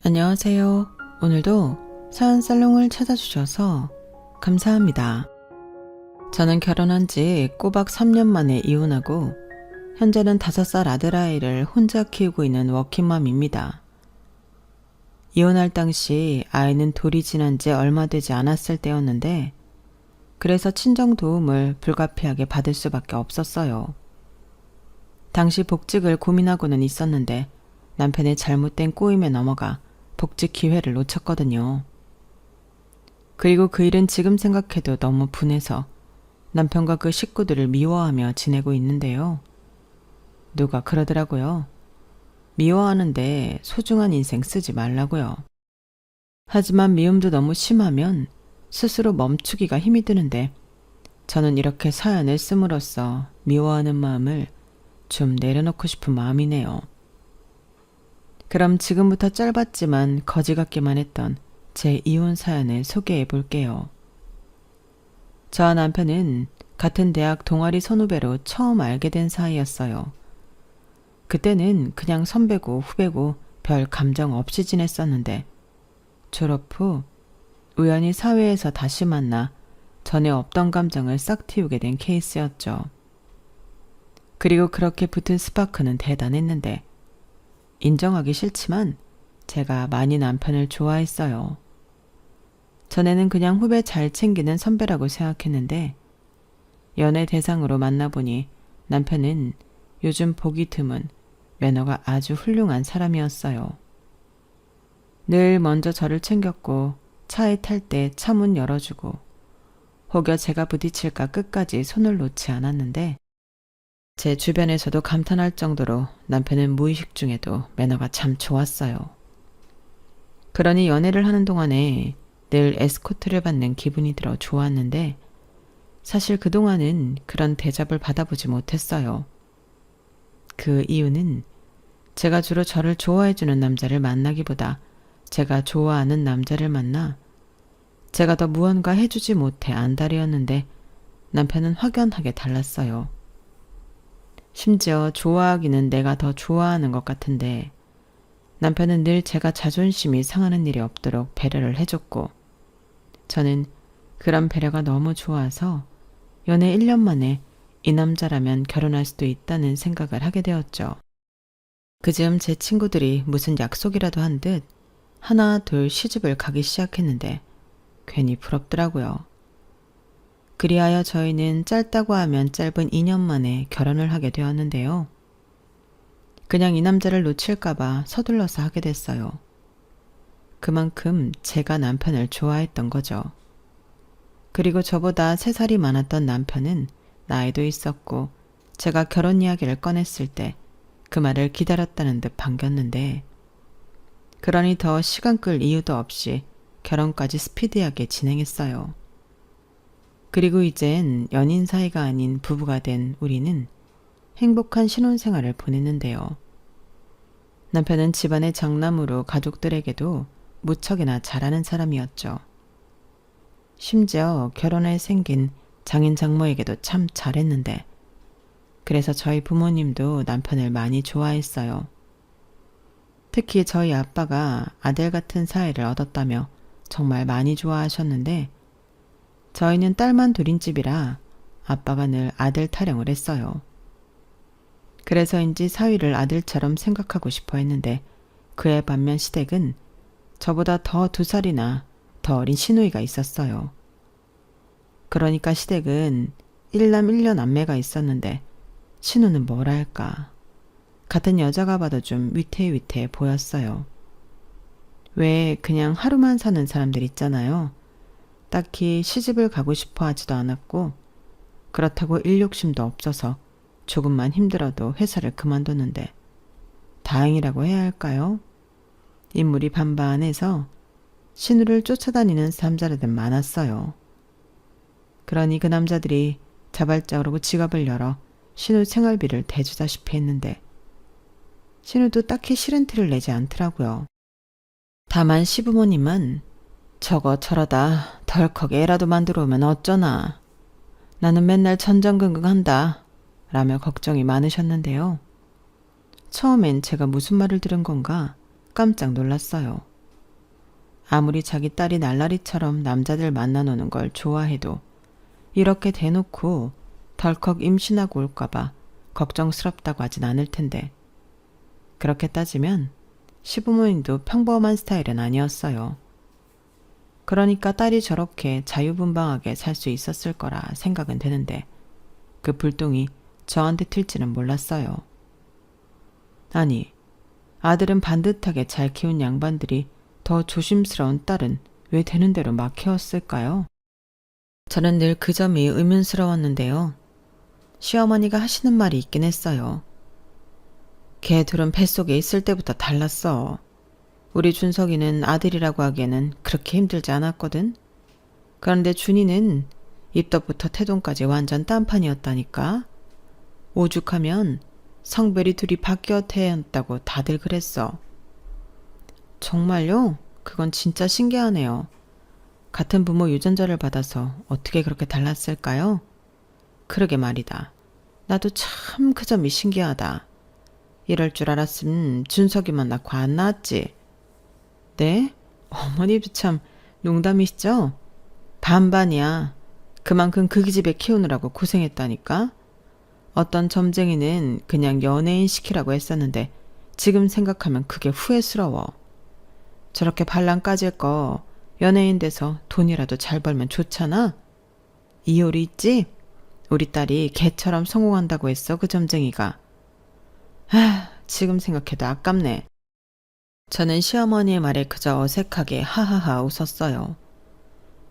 안녕하세요. 오늘도 사연 살롱을 찾아주셔서 감사합니다. 저는 결혼한 지 꼬박 3년 만에 이혼하고 현재는 5살 아들아이를 혼자 키우고 있는 워킹맘입니다. 이혼할 당시 아이는 돌이 지난 지 얼마 되지 않았을 때였는데 그래서 친정 도움을 불가피하게 받을 수밖에 없었어요. 당시 복직을 고민하고는 있었는데 남편의 잘못된 꼬임에 넘어가 복직 기회를 놓쳤거든요. 그리고 그 일은 지금 생각해도 너무 분해서 남편과 그 식구들을 미워하며 지내고 있는데요. 누가 그러더라고요. 미워하는데 소중한 인생 쓰지 말라고요. 하지만 미움도 너무 심하면 스스로 멈추기가 힘이 드는데 저는 이렇게 사연을 씀으로써 미워하는 마음을 좀 내려놓고 싶은 마음이네요. 그럼 지금부터 짧았지만 거지 같기만 했던 제 이혼 사연을 소개해 볼게요. 저와 남편은 같은 대학 동아리 선후배로 처음 알게 된 사이였어요. 그때는 그냥 선배고 후배고 별 감정 없이 지냈었는데 졸업 후 우연히 사회에서 다시 만나 전에 없던 감정을 싹 틔우게 된 케이스였죠. 그리고 그렇게 붙은 스파크는 대단했는데 인정하기 싫지만 제가 많이 남편을 좋아했어요. 전에는 그냥 후배 잘 챙기는 선배라고 생각했는데 연애 대상으로 만나보니 남편은 요즘 보기 드문 매너가 아주 훌륭한 사람이었어요. 늘 먼저 저를 챙겼고 차에 탈 때 차 문 열어주고 혹여 제가 부딪힐까 끝까지 손을 놓지 않았는데 제 주변에서도 감탄할 정도로 남편은 무의식 중에도 매너가 참 좋았어요. 그러니 연애를 하는 동안에 늘 에스코트를 받는 기분이 들어 좋았는데 사실 그동안은 그런 대접을 받아보지 못했어요. 그 이유는 제가 주로 저를 좋아해주는 남자를 만나기보다 제가 좋아하는 남자를 만나 제가 더 무언가 해주지 못해 안달이었는데 남편은 확연하게 달랐어요. 심지어 좋아하기는 내가 더 좋아하는 것 같은데 남편은 늘 제가 자존심이 상하는 일이 없도록 배려를 해줬고 저는 그런 배려가 너무 좋아서 연애 1년 만에 이 남자라면 결혼할 수도 있다는 생각을 하게 되었죠. 그즈음 제 친구들이 무슨 약속이라도 한 듯 하나 둘 시집을 가기 시작했는데 괜히 부럽더라고요. 그리하여 저희는 짧다고 하면 짧은 2년 만에 결혼을 하게 되었는데요. 그냥 이 남자를 놓칠까봐 서둘러서 하게 됐어요. 그만큼 제가 남편을 좋아했던 거죠. 그리고 저보다 3살이 많았던 남편은 나이도 있었고 제가 결혼 이야기를 꺼냈을 때 그 말을 기다렸다는 듯 반겼는데 그러니 더 시간 끌 이유도 없이 결혼까지 스피디하게 진행했어요. 그리고 이젠 연인 사이가 아닌 부부가 된 우리는 행복한 신혼생활을 보냈는데요. 남편은 집안의 장남으로 가족들에게도 무척이나 잘하는 사람이었죠. 심지어 결혼해 생긴 장인 장모에게도 참 잘했는데 그래서 저희 부모님도 남편을 많이 좋아했어요. 특히 저희 아빠가 아들 같은 사이를 얻었다며 정말 많이 좋아하셨는데 저희는 딸만 둘인 집이라 아빠가 늘 아들 타령을 했어요. 그래서인지 사위를 아들처럼 생각하고 싶어 했는데 그에 반면 시댁은 저보다 더 2살이나 더 어린 시누이가 있었어요. 그러니까 시댁은 1남 1녀 남매가 있었는데 시누는 뭐랄까 같은 여자가 봐도 좀 위태위태해 보였어요. 왜 그냥 하루만 사는 사람들 있잖아요. 딱히 시집을 가고 싶어 하지도 않았고 그렇다고 일 욕심도 없어서 조금만 힘들어도 회사를 그만뒀는데 다행이라고 해야 할까요? 인물이 반반해서 신우를 쫓아다니는 남자들은 많았어요. 그러니 그 남자들이 자발적으로 지갑을 열어 신우 생활비를 대주다시피 했는데 신우도 딱히 싫은 티를 내지 않더라고요. 다만 시부모님은 저거 저러다 덜컥 애라도 만들어 오면 어쩌나. 나는 맨날 전전긍긍한다 라며 걱정이 많으셨는데요. 처음엔 제가 무슨 말을 들은 건가 깜짝 놀랐어요. 아무리 자기 딸이 날라리처럼 남자들 만나노는 걸 좋아해도 이렇게 대놓고 덜컥 임신하고 올까봐 걱정스럽다고 하진 않을 텐데. 그렇게 따지면 시부모님도 평범한 스타일은 아니었어요. 그러니까 딸이 저렇게 자유분방하게 살 수 있었을 거라 생각은 되는데 그 불똥이 저한테 튈지는 몰랐어요. 아니, 아들은 반듯하게 잘 키운 양반들이 더 조심스러운 딸은 왜 되는 대로 막 키웠을까요? 저는 늘 그 점이 의문스러웠는데요. 시어머니가 하시는 말이 있긴 했어요. 걔 둘은 뱃속에 있을 때부터 달랐어. 우리 준석이는 아들이라고 하기에는 그렇게 힘들지 않았거든. 그런데 준이는 입덧부터 태동까지 완전 딴판이었다니까. 오죽하면 성별이 둘이 바뀌어 태어났다고 다들 그랬어. 정말요? 그건 진짜 신기하네요. 같은 부모 유전자를 받아서 어떻게 그렇게 달랐을까요? 그러게 말이다. 나도 참 그 점이 신기하다. 이럴 줄 알았으면 준석이만 낳고 안 낳았지. 네? 어머니도 참 농담이시죠? 반반이야. 그만큼 그 집에 키우느라고 고생했다니까. 어떤 점쟁이는 그냥 연예인 시키라고 했었는데 지금 생각하면 그게 후회스러워. 저렇게 반란 까질 거 연예인 돼서 돈이라도 잘 벌면 좋잖아. 이효리 있지? 우리 딸이 걔처럼 성공한다고 했어, 그 점쟁이가. 지금 생각해도 아깝네. 저는 시어머니의 말에 그저 어색하게 하하하 웃었어요.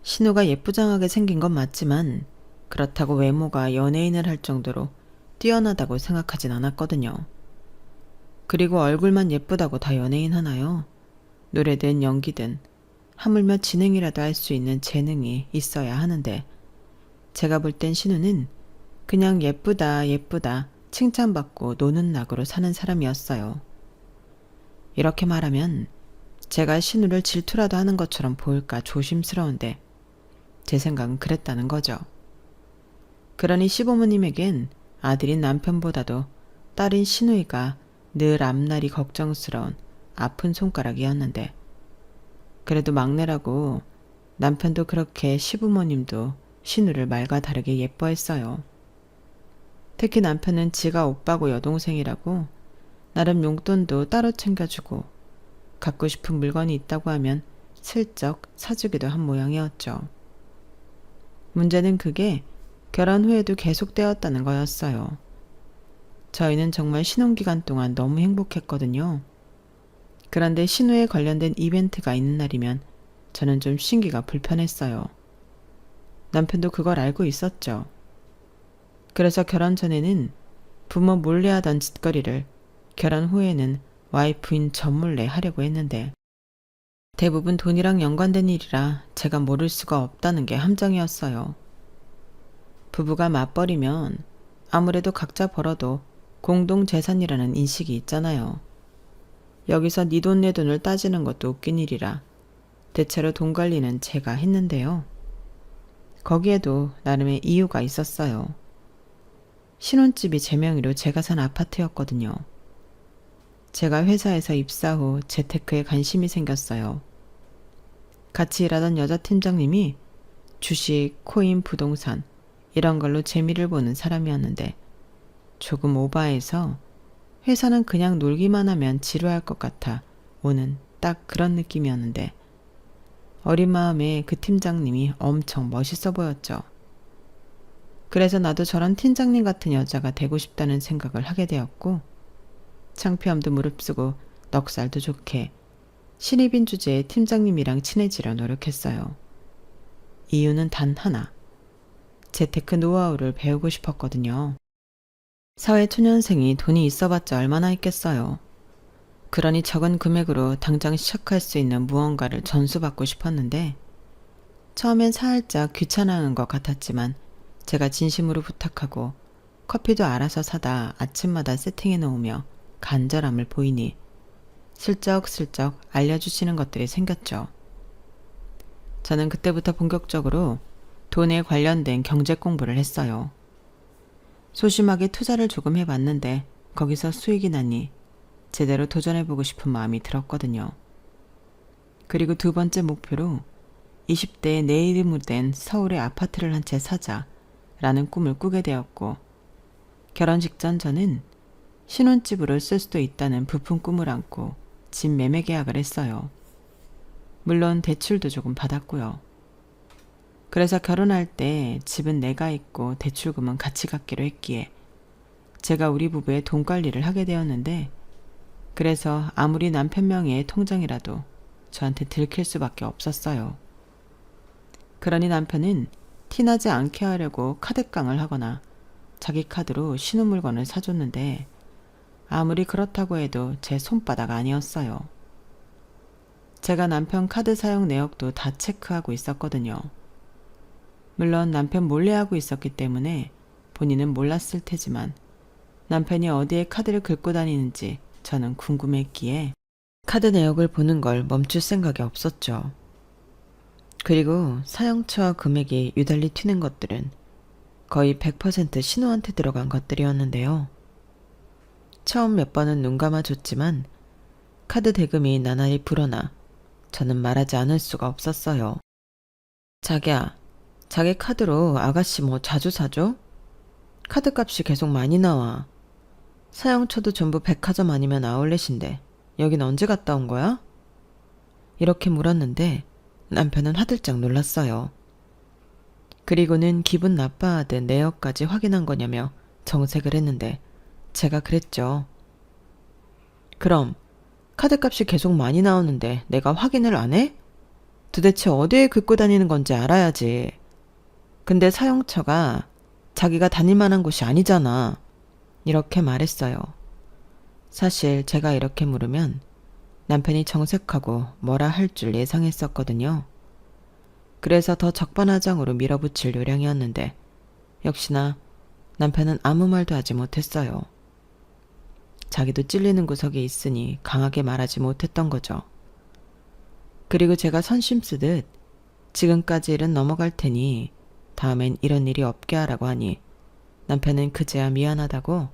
신우가 예쁘장하게 생긴 건 맞지만 그렇다고 외모가 연예인을 할 정도로 뛰어나다고 생각하진 않았거든요. 그리고 얼굴만 예쁘다고 다 연예인 하나요? 노래든 연기든 하물며 진행이라도 할 수 있는 재능이 있어야 하는데 제가 볼 땐 신우는 그냥 예쁘다 예쁘다 칭찬받고 노는 낙으로 사는 사람이었어요. 이렇게 말하면 제가 신우를 질투라도 하는 것처럼 보일까 조심스러운데 제 생각은 그랬다는 거죠. 그러니 시부모님에겐 아들인 남편보다도 딸인 신우이가 늘 앞날이 걱정스러운 아픈 손가락이었는데 그래도 막내라고 남편도 그렇게 시부모님도 신우를 말과 다르게 예뻐했어요. 특히 남편은 지가 오빠고 여동생이라고 나름 용돈도 따로 챙겨주고 갖고 싶은 물건이 있다고 하면 슬쩍 사주기도 한 모양이었죠. 문제는 그게 결혼 후에도 계속되었다는 거였어요. 저희는 정말 신혼기간 동안 너무 행복했거든요. 그런데 신우에 관련된 이벤트가 있는 날이면 저는 좀 신기가 불편했어요. 남편도 그걸 알고 있었죠. 그래서 결혼 전에는 부모 몰래 하던 짓거리를 결혼 후에는 와이프인 저 몰래 하려고 했는데 대부분 돈이랑 연관된 일이라 제가 모를 수가 없다는 게 함정이었어요. 부부가 맞벌이면 아무래도 각자 벌어도 공동재산이라는 인식이 있잖아요. 여기서 네 돈 내 돈을 따지는 것도 웃긴 일이라 대체로 돈 관리는 제가 했는데요. 거기에도 나름의 이유가 있었어요. 신혼집이 제 명의로 제가 산 아파트였거든요. 제가 회사에서 입사 후 재테크에 관심이 생겼어요. 같이 일하던 여자 팀장님이 주식, 코인, 부동산 이런 걸로 재미를 보는 사람이었는데 조금 오바해서 회사는 그냥 놀기만 하면 지루할 것 같아 오는 딱 그런 느낌이었는데 어린 마음에 그 팀장님이 엄청 멋있어 보였죠. 그래서 나도 저런 팀장님 같은 여자가 되고 싶다는 생각을 하게 되었고 창피함도 무릅쓰고 넉살도 좋게 신입인 주제에 팀장님이랑 친해지려 노력했어요. 이유는 단 하나. 재테크 노하우를 배우고 싶었거든요. 사회초년생이 돈이 있어봤자 얼마나 있겠어요. 그러니 적은 금액으로 당장 시작할 수 있는 무언가를 전수받고 싶었는데 처음엔 살짝 귀찮아하는 것 같았지만 제가 진심으로 부탁하고 커피도 알아서 사다 아침마다 세팅해 놓으며 간절함을 보이니 슬쩍슬쩍 알려주시는 것들이 생겼죠. 저는 그때부터 본격적으로 돈에 관련된 경제 공부를 했어요. 소심하게 투자를 조금 해봤는데 거기서 수익이 나니 제대로 도전해보고 싶은 마음이 들었거든요. 그리고 두 번째 목표로 20대에 내 이름으로 된 서울의 아파트를 한 채 사자라는 꿈을 꾸게 되었고, 결혼 직전 저는 신혼집으로 쓸 수도 있다는 부푼 꿈을 안고 집 매매 계약을 했어요. 물론 대출도 조금 받았고요. 그래서 결혼할 때 집은 내가 있고 대출금은 같이 갚기로 했기에 제가 우리 부부의 돈 관리를 하게 되었는데, 그래서 아무리 남편 명의의 통장이라도 저한테 들킬 수밖에 없었어요. 그러니 남편은 티나지 않게 하려고 카드깡을 하거나 자기 카드로 신혼물건을 사줬는데, 아무리 그렇다고 해도 제 손바닥 아니었어요. 제가 남편 카드 사용 내역도 다 체크하고 있었거든요. 물론 남편 몰래 하고 있었기 때문에 본인은 몰랐을 테지만, 남편이 어디에 카드를 긁고 다니는지 저는 궁금했기에 카드 내역을 보는 걸 멈출 생각이 없었죠. 그리고 사용처와 금액이 유달리 튀는 것들은 거의 100% 신우한테 들어간 것들이었는데요. 처음 몇 번은 눈 감아줬지만 카드 대금이 나날이 불어나 저는 말하지 않을 수가 없었어요. 자기야, 자기 카드로 아가씨 뭐 자주 사줘? 카드값이 계속 많이 나와. 사용처도 전부 백화점 아니면 아울렛인데 여긴 언제 갔다 온 거야? 이렇게 물었는데 남편은 화들짝 놀랐어요. 그리고는 기분 나빠하듯 내역까지 확인한 거냐며 정색을 했는데, 제가 그랬죠. 그럼 카드값이 계속 많이 나오는데 내가 확인을 안 해? 도대체 어디에 긁고 다니는 건지 알아야지. 근데 사용처가 자기가 다닐 만한 곳이 아니잖아. 이렇게 말했어요. 사실 제가 이렇게 물으면 남편이 정색하고 뭐라 할 줄 예상했었거든요. 그래서 더 적반하장으로 밀어붙일 요량이었는데, 역시나 남편은 아무 말도 하지 못했어요. 자기도 찔리는 구석이 있으니 강하게 말하지 못했던 거죠. 그리고 제가 선심 쓰듯 지금까지 일은 넘어갈 테니 다음엔 이런 일이 없게 하라고 하니, 남편은 그제야 미안하다고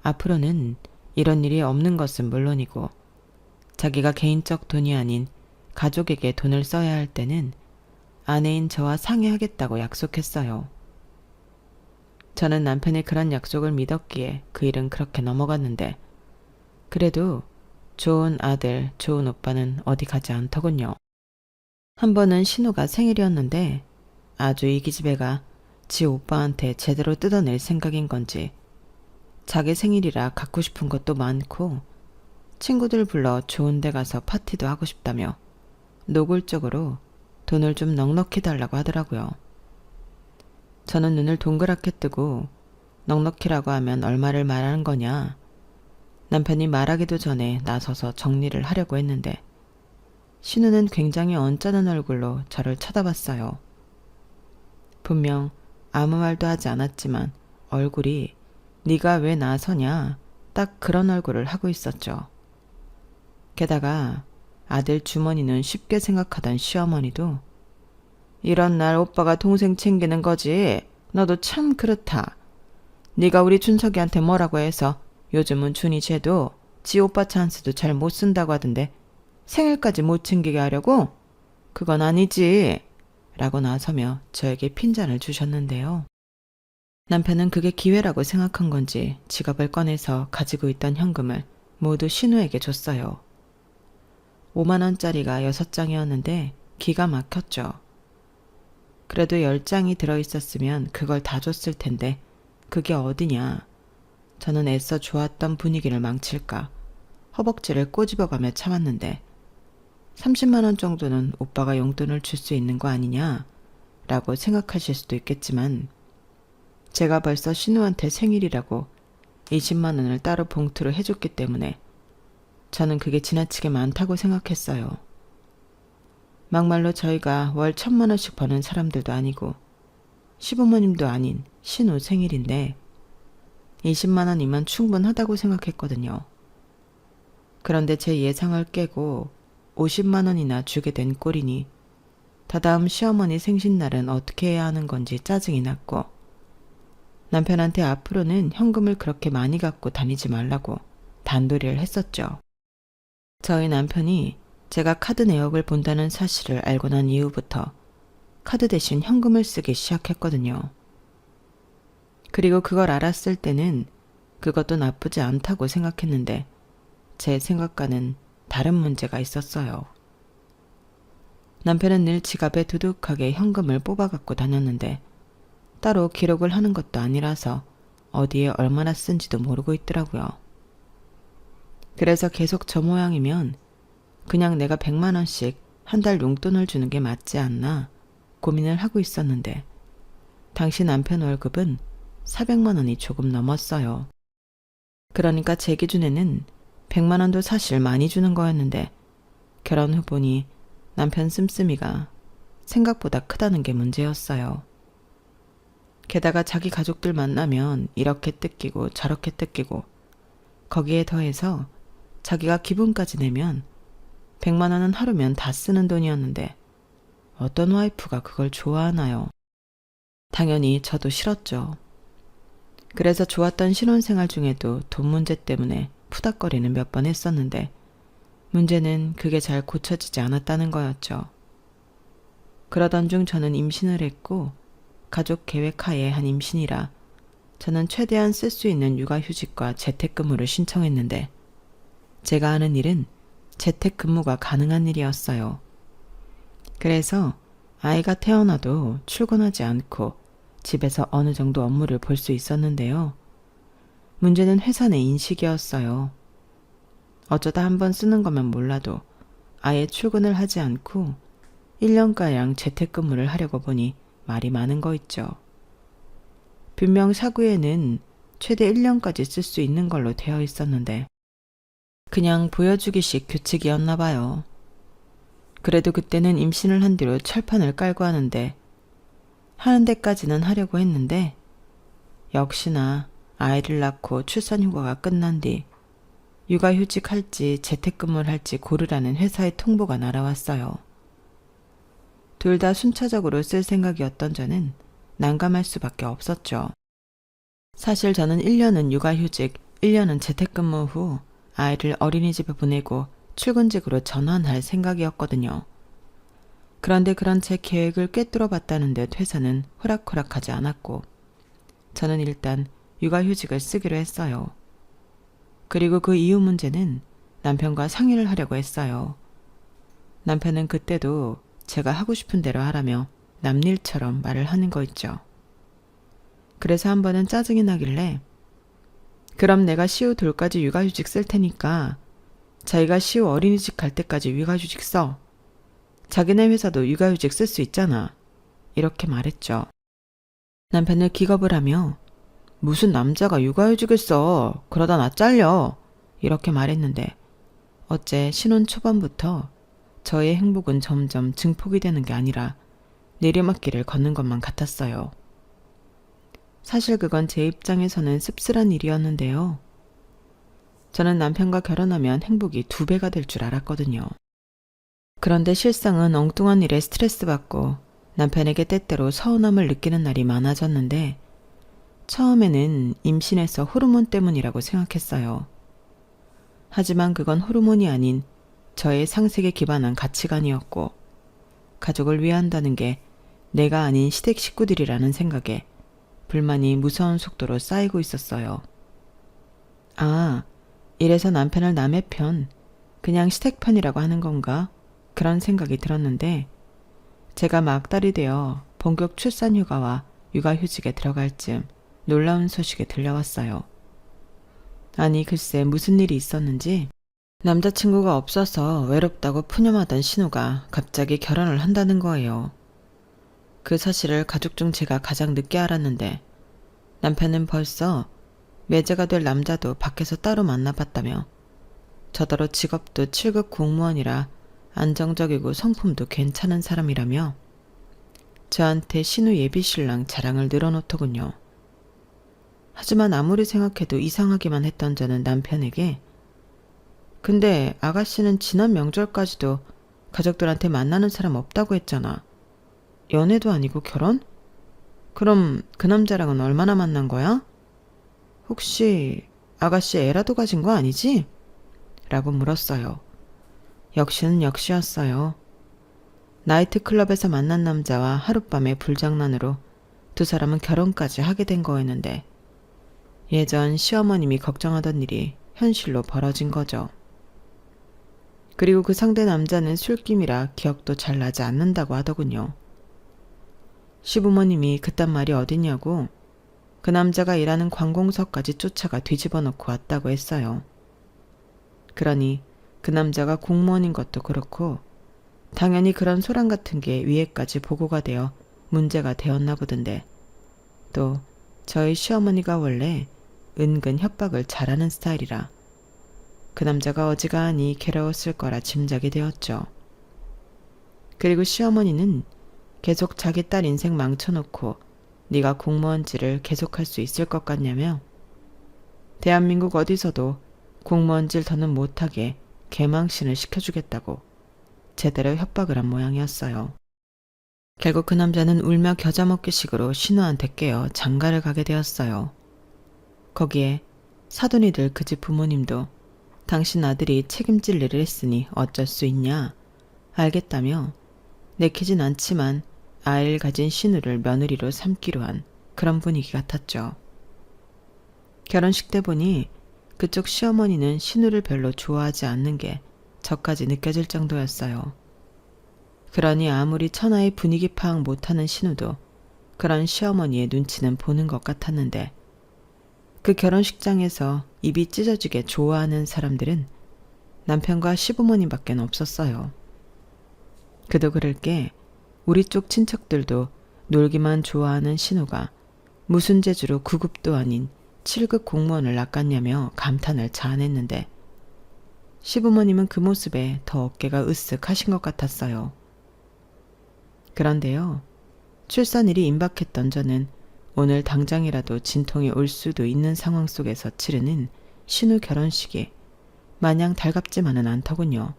앞으로는 이런 일이 없는 것은 물론이고 자기가 개인적 돈이 아닌 가족에게 돈을 써야 할 때는 아내인 저와 상의하겠다고 약속했어요. 저는 남편의 그런 약속을 믿었기에 그 일은 그렇게 넘어갔는데, 그래도 좋은 아들, 좋은 오빠는 어디 가지 않더군요. 한 번은 신우가 생일이었는데 아주 이 기집애가 지 오빠한테 제대로 뜯어낼 생각인 건지 자기 생일이라 갖고 싶은 것도 많고 친구들 불러 좋은 데 가서 파티도 하고 싶다며 노골적으로 돈을 좀 넉넉히 달라고 하더라고요. 저는 눈을 동그랗게 뜨고 넉넉히라고 하면 얼마를 말하는 거냐, 남편이 말하기도 전에 나서서 정리를 하려고 했는데, 신우는 굉장히 언짢은 얼굴로 저를 쳐다봤어요. 분명 아무 말도 하지 않았지만 얼굴이 네가 왜 나서냐, 딱 그런 얼굴을 하고 있었죠. 게다가 아들 주머니는 쉽게 생각하던 시어머니도 이런 날 오빠가 동생 챙기는 거지, 너도 참 그렇다. 네가 우리 준석이한테 뭐라고 해서 요즘은 준이 쟤도 지 오빠 찬스도 잘 못 쓴다고 하던데 생일까지 못 챙기게 하려고? 그건 아니지. 라고 나서며 저에게 핀잔을 주셨는데요. 남편은 그게 기회라고 생각한 건지 지갑을 꺼내서 가지고 있던 현금을 모두 신우에게 줬어요. 5만 원짜리가 6장이었는데 기가 막혔죠. 그래도 10장이 들어있었으면 그걸 다 줬을 텐데 그게 어디냐. 저는 애써 좋았던 분위기를 망칠까 허벅지를 꼬집어가며 참았는데, 30만 원 정도는 오빠가 용돈을 줄 수 있는 거 아니냐 라고 생각하실 수도 있겠지만, 제가 벌써 신우한테 생일이라고 20만 원을 따로 봉투로 해줬기 때문에 저는 그게 지나치게 많다고 생각했어요. 막말로 저희가 월 1,000만 원씩 버는 사람들도 아니고 시부모님도 아닌 신우 생일인데 20만 원이면 충분하다고 생각했거든요. 그런데 제 예상을 깨고 50만 원이나 주게 된 꼴이니 다다음 시어머니 생신날은 어떻게 해야 하는 건지 짜증이 났고, 남편한테 앞으로는 현금을 그렇게 많이 갖고 다니지 말라고 단도리를 했었죠. 저희 남편이 제가 카드 내역을 본다는 사실을 알고 난 이후부터 카드 대신 현금을 쓰기 시작했거든요. 그리고 그걸 알았을 때는 그것도 나쁘지 않다고 생각했는데 제 생각과는 다른 문제가 있었어요. 남편은 늘 지갑에 두둑하게 현금을 뽑아 갖고 다녔는데 따로 기록을 하는 것도 아니라서 어디에 얼마나 쓴지도 모르고 있더라고요. 그래서 계속 저 모양이면 그냥 내가 100만 원씩 한 달 용돈을 주는 게 맞지 않나 고민을 하고 있었는데 당시 남편 월급은 400만 원이 조금 넘었어요. 그러니까 제 기준에는 100만 원도 사실 많이 주는 거였는데 결혼 후 보니 남편 씀씀이가 생각보다 크다는 게 문제였어요. 게다가 자기 가족들 만나면 이렇게 뜯기고 저렇게 뜯기고 거기에 더해서 자기가 기분까지 내면 100만 원은 하루면 다 쓰는 돈이었는데 어떤 와이프가 그걸 좋아하나요? 당연히 저도 싫었죠. 그래서 좋았던 신혼생활 중에도 돈 문제 때문에 푸닥거리는 몇 번 했었는데 문제는 그게 잘 고쳐지지 않았다는 거였죠. 그러던 중 저는 임신을 했고 가족 계획 하에 한 임신이라 저는 최대한 쓸 수 있는 육아휴직과 재택근무를 신청했는데 제가 하는 일은 재택근무가 가능한 일이었어요. 그래서 아이가 태어나도 출근하지 않고 집에서 어느 정도 업무를 볼 수 있었는데요. 문제는 회사 내 인식이었어요. 어쩌다 한번 쓰는 거면 몰라도 아예 출근을 하지 않고 1년가량 재택근무를 하려고 보니 말이 많은 거 있죠. 분명 사구에는 최대 1년까지 쓸 수 있는 걸로 되어 있었는데 그냥 보여주기식 규칙이었나 봐요. 그래도 그때는 임신을 한 뒤로 철판을 깔고 하는 데까지는 하려고 했는데 역시나 아이를 낳고 출산휴가가 끝난 뒤 육아휴직 할지 재택근무를 할지 고르라는 회사의 통보가 날아왔어요. 둘 다 순차적으로 쓸 생각이었던 저는 난감할 수밖에 없었죠. 사실 저는 1년은 육아휴직, 1년은 재택근무 후 아이를 어린이집에 보내고 출근직으로 전환할 생각이었거든요. 그런데 그런 제 계획을 꿰뚫어 봤다는 듯 회사는 호락호락하지 않았고 저는 일단 육아휴직을 쓰기로 했어요. 그리고 그 이후 문제는 남편과 상의를 하려고 했어요. 남편은 그때도 제가 하고 싶은 대로 하라며 남일처럼 말을 하는 거 있죠. 그래서 한 번은 짜증이 나길래 그럼 내가 시우 둘까지 육아휴직 쓸 테니까 자기가 시우 어린이집 갈 때까지 육아휴직 써. 자기네 회사도 육아휴직 쓸 수 있잖아. 이렇게 말했죠. 남편은 기겁을 하며 무슨 남자가 육아휴직을 써. 그러다 나 잘려. 이렇게 말했는데 어째 신혼 초반부터 저의 행복은 점점 증폭이 되는 게 아니라 내리막길을 걷는 것만 같았어요. 사실 그건 제 입장에서는 씁쓸한 일이었는데요. 저는 남편과 결혼하면 행복이 2배가 될 줄 알았거든요. 그런데 실상은 엉뚱한 일에 스트레스 받고 남편에게 때때로 서운함을 느끼는 날이 많아졌는데 처음에는 임신해서 호르몬 때문이라고 생각했어요. 하지만 그건 호르몬이 아닌 저의 상식에 기반한 가치관이었고 가족을 위한다는 게 내가 아닌 시댁 식구들이라는 생각에 불만이 무서운 속도로 쌓이고 있었어요. 아, 이래서 남편을 남의 편, 그냥 시댁 편이라고 하는 건가? 그런 생각이 들었는데 제가 막달이 되어 본격 출산휴가와 육아휴직에 들어갈 즈음 놀라운 소식이 들려왔어요. 아니 글쎄 무슨 일이 있었는지 남자친구가 없어서 외롭다고 푸념하던 신우가 갑자기 결혼을 한다는 거예요. 그 사실을 가족 중 제가 가장 늦게 알았는데 남편은 벌써 매제가 될 남자도 밖에서 따로 만나봤다며 저더러 직업도 7급 공무원이라 안정적이고 성품도 괜찮은 사람이라며 저한테 신우 예비신랑 자랑을 늘어놓더군요. 하지만 아무리 생각해도 이상하기만 했던 저는 남편에게 근데 아가씨는 지난 명절까지도 가족들한테 만나는 사람 없다고 했잖아. 연애도 아니고 결혼? 그럼 그 남자랑은 얼마나 만난 거야? 혹시 아가씨 애라도 가진 거 아니지? 라고 물었어요. 역시는 역시였어요. 나이트클럽에서 만난 남자와 하룻밤의 불장난으로 두 사람은 결혼까지 하게 된 거였는데 예전 시어머님이 걱정하던 일이 현실로 벌어진 거죠. 그리고 그 상대 남자는 술김이라 기억도 잘 나지 않는다고 하더군요. 시부모님이 그딴 말이 어딨냐고 그 남자가 일하는 관공서까지 쫓아가 뒤집어 놓고 왔다고 했어요. 그러니 그 남자가 공무원인 것도 그렇고 당연히 그런 소란 같은 게 위에까지 보고가 되어 문제가 되었나 보던데 또 저희 시어머니가 원래 은근 협박을 잘하는 스타일이라 그 남자가 어지간히 괴로웠을 거라 짐작이 되었죠. 그리고 시어머니는 계속 자기 딸 인생 망쳐놓고 네가 공무원질을 계속할 수 있을 것 같냐며 대한민국 어디서도 공무원질 더는 못하게 개망신을 시켜주겠다고 제대로 협박을 한 모양이었어요. 결국 그 남자는 울며 겨자 먹기식으로 신우한테 깨어 장가를 가게 되었어요. 거기에 사돈이들 그 집 부모님도 당신 아들이 책임질 일을 했으니 어쩔 수 있냐 알겠다며 내키진 않지만 아이를 가진 신우를 며느리로 삼기로 한 그런 분위기 같았죠. 결혼식 때 보니 그쪽 시어머니는 신우를 별로 좋아하지 않는 게 저까지 느껴질 정도였어요. 그러니 아무리 천하의 분위기 파악 못하는 신우도 그런 시어머니의 눈치는 보는 것 같았는데 그 결혼식장에서 입이 찢어지게 좋아하는 사람들은 남편과 시부모님밖에 없었어요. 그도 그럴 게 우리 쪽 친척들도 놀기만 좋아하는 신우가 무슨 재주로 9급도 아닌 7급 공무원을 낚았냐며 감탄을 자아냈는데 시부모님은 그 모습에 더 어깨가 으쓱하신 것 같았어요. 그런데요. 출산일이 임박했던 저는 오늘 당장이라도 진통이 올 수도 있는 상황 속에서 치르는 신우 결혼식이 마냥 달갑지만은 않더군요.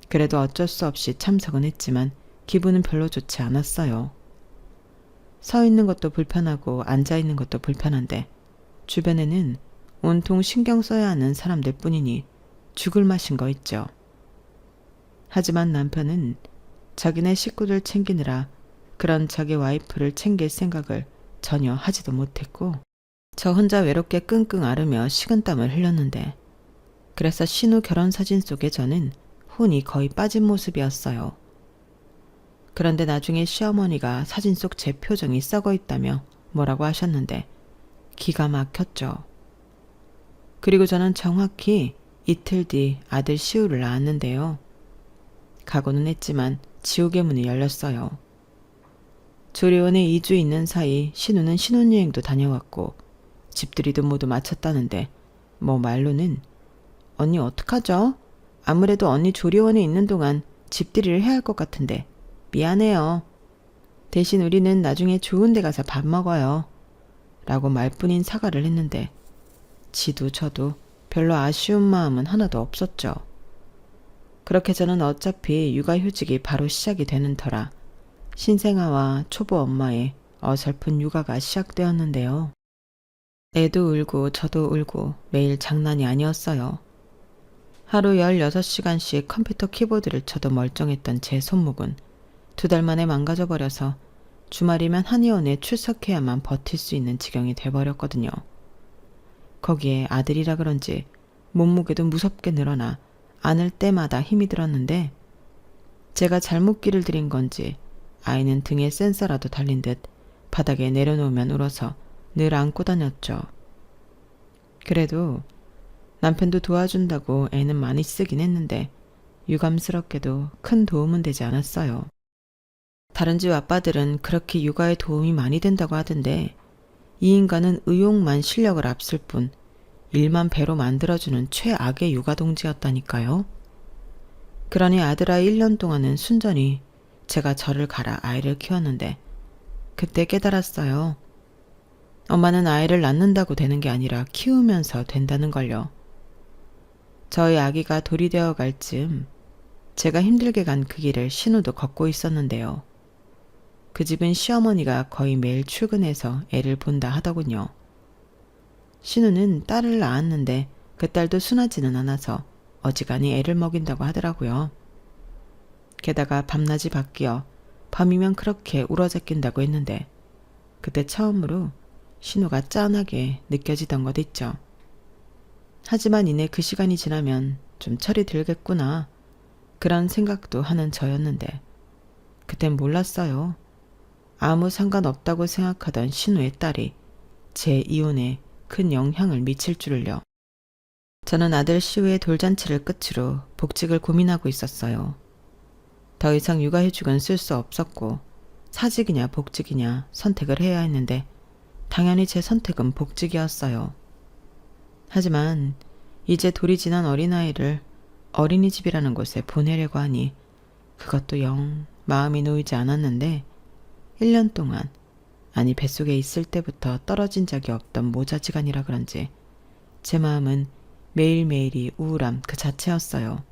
그래도 어쩔 수 없이 참석은 했지만 기분은 별로 좋지 않았어요. 서 있는 것도 불편하고 앉아 있는 것도 불편한데 주변에는 온통 신경 써야 하는 사람들 뿐이니 죽을 맛인 거 있죠. 하지만 남편은 자기네 식구들 챙기느라 그런 자기 와이프를 챙길 생각을 전혀 하지도 못했고 저 혼자 외롭게 끙끙 앓으며 식은땀을 흘렸는데 그래서 신우 결혼 사진 속에 저는 혼이 거의 빠진 모습이었어요. 그런데 나중에 시어머니가 사진 속 제 표정이 썩어 있다며 뭐라고 하셨는데 기가 막혔죠. 그리고 저는 정확히 이틀 뒤 아들 시우를 낳았는데요. 각오는 했지만 지옥의 문이 열렸어요. 조리원에 2주 있는 사이 신우는 신혼여행도 다녀왔고 집들이도 모두 마쳤다는데 뭐 말로는 언니 어떡하죠? 아무래도 언니 조리원에 있는 동안 집들이를 해야 할 것 같은데 미안해요. 대신 우리는 나중에 좋은 데 가서 밥 먹어요. 라고 말뿐인 사과를 했는데 지도 저도 별로 아쉬운 마음은 하나도 없었죠. 그렇게 저는 어차피 육아휴직이 바로 시작이 되는 터라 신생아와 초보 엄마의 어설픈 육아가 시작되었는데요. 애도 울고 저도 울고 매일 장난이 아니었어요. 하루 16시간씩 컴퓨터 키보드를 쳐도 멀쩡했던 제 손목은 2달 만에 망가져버려서 주말이면 한의원에 출석해야만 버틸 수 있는 지경이 돼버렸거든요. 거기에 아들이라 그런지 몸무게도 무섭게 늘어나 안을 때마다 힘이 들었는데 제가 잘못 기를 들인 건지 아이는 등에 센서라도 달린 듯 바닥에 내려놓으면 울어서 늘 안고 다녔죠. 그래도 남편도 도와준다고 애는 많이 쓰긴 했는데 유감스럽게도 큰 도움은 되지 않았어요. 다른 집 아빠들은 그렇게 육아에 도움이 많이 된다고 하던데 이 인간은 의욕만 실력을 앞설 뿐 일만 배로 만들어주는 최악의 육아동지였다니까요. 그러니 아들아이 1년 동안은 순전히 제가 저를 갈아 아이를 키웠는데 그때 깨달았어요. 엄마는 아이를 낳는다고 되는 게 아니라 키우면서 된다는 걸요. 저희 아기가 돌이 되어 갈 즈음 제가 힘들게 간 그 길을 신우도 걷고 있었는데요. 그 집은 시어머니가 거의 매일 출근해서 애를 본다 하더군요. 신우는 딸을 낳았는데 그 딸도 순하지는 않아서 어지간히 애를 먹인다고 하더라고요. 게다가 밤낮이 바뀌어 밤이면 그렇게 울어제낀다고 했는데 그때 처음으로 신우가 짠하게 느껴지던 것 있죠. 하지만 이내 그 시간이 지나면 좀 철이 들겠구나 그런 생각도 하는 저였는데 그땐 몰랐어요. 아무 상관없다고 생각하던 신우의 딸이 제 이혼에 큰 영향을 미칠 줄을요. 저는 아들 시우의 돌잔치를 끝으로 복직을 고민하고 있었어요. 더 이상 육아휴직은 쓸 수 없었고 사직이냐 복직이냐 선택을 해야 했는데 당연히 제 선택은 복직이었어요. 하지만 이제 돌이 지난 어린아이를 어린이집이라는 곳에 보내려고 하니 그것도 영 마음이 놓이지 않았는데 1년 동안, 아니 뱃속에 있을 때부터 떨어진 적이 없던 모자지간이라 그런지 제 마음은 매일매일이 우울함 그 자체였어요.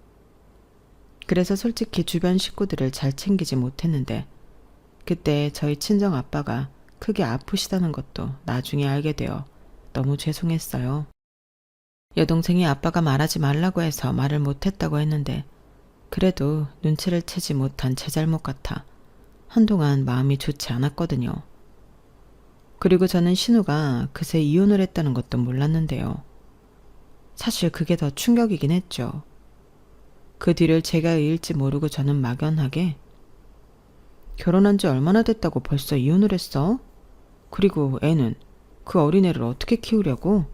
그래서 솔직히 주변 식구들을 잘 챙기지 못했는데 그때 저희 친정 아빠가 크게 아프시다는 것도 나중에 알게 되어 너무 죄송했어요. 여동생이 아빠가 말하지 말라고 해서 말을 못했다고 했는데 그래도 눈치를 채지 못한 제 잘못 같아 한동안 마음이 좋지 않았거든요. 그리고 저는 신우가 그새 이혼을 했다는 것도 몰랐는데요. 사실 그게 더 충격이긴 했죠. 그 뒤를 제가 의일지 모르고 저는 막연하게 결혼한 지 얼마나 됐다고 벌써 이혼을 했어? 그리고 애는 그 어린애를 어떻게 키우려고?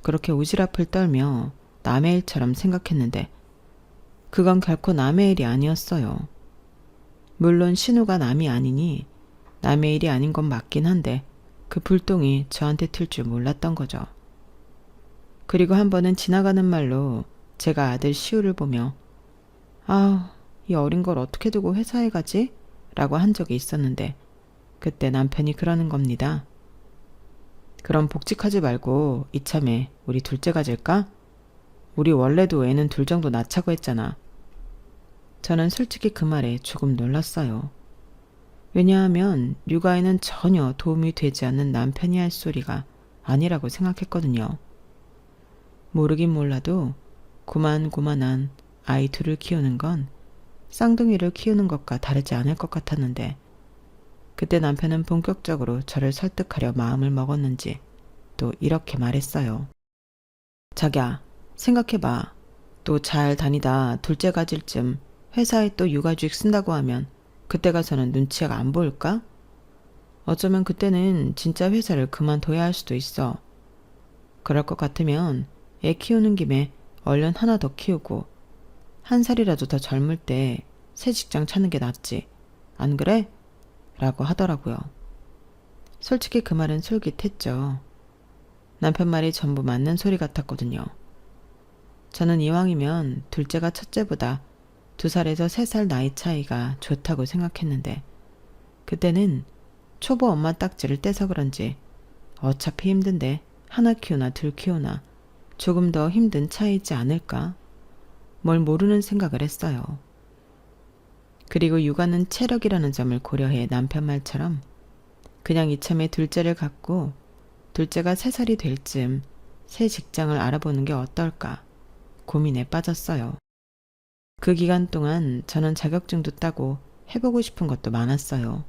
그렇게 오지랖을 떨며 남의 일처럼 생각했는데 그건 결코 남의 일이 아니었어요. 물론 신우가 남이 아니니 남의 일이 아닌 건 맞긴 한데 그 불똥이 저한테 튈 줄 몰랐던 거죠. 그리고 한 번은 지나가는 말로 제가 아들 시우를 보며 아, 이 어린 걸 어떻게 두고 회사에 가지? 라고 한 적이 있었는데 그때 남편이 그러는 겁니다. 그럼 복직하지 말고 이참에 우리 둘째 가질까? 우리 원래도 애는 둘 정도 낳자고 했잖아. 저는 솔직히 그 말에 조금 놀랐어요. 왜냐하면 육아에는 전혀 도움이 되지 않는 남편이 할 소리가 아니라고 생각했거든요. 모르긴 몰라도 고만고만한 아이 둘을 키우는 건 쌍둥이를 키우는 것과 다르지 않을 것 같았는데 그때 남편은 본격적으로 저를 설득하려 마음을 먹었는지 또 이렇게 말했어요. 자기야, 생각해봐. 또 잘 다니다 둘째 가질 쯤 회사에 또 육아휴직 쓴다고 하면 그때 가서는 눈치가 안 보일까? 어쩌면 그때는 진짜 회사를 그만둬야 할 수도 있어. 그럴 것 같으면 애 키우는 김에 얼른 하나 더 키우고 1살이라도 더 젊을 때 새 직장 찾는 게 낫지. 안 그래? 라고 하더라고요. 솔직히 그 말은 솔깃했죠. 남편 말이 전부 맞는 소리 같았거든요. 저는 이왕이면 둘째가 첫째보다 2살에서 3살 나이 차이가 좋다고 생각했는데 그때는 초보 엄마 딱지를 떼서 그런지 어차피 힘든데 하나 키우나 둘 키우나 조금 더 힘든 차이지 않을까? 뭘 모르는 생각을 했어요. 그리고 육아는 체력이라는 점을 고려해 남편 말처럼 그냥 이참에 둘째를 갖고 둘째가 3살이 될 쯤 새 직장을 알아보는 게 어떨까 고민에 빠졌어요. 그 기간 동안 저는 자격증도 따고 해보고 싶은 것도 많았어요.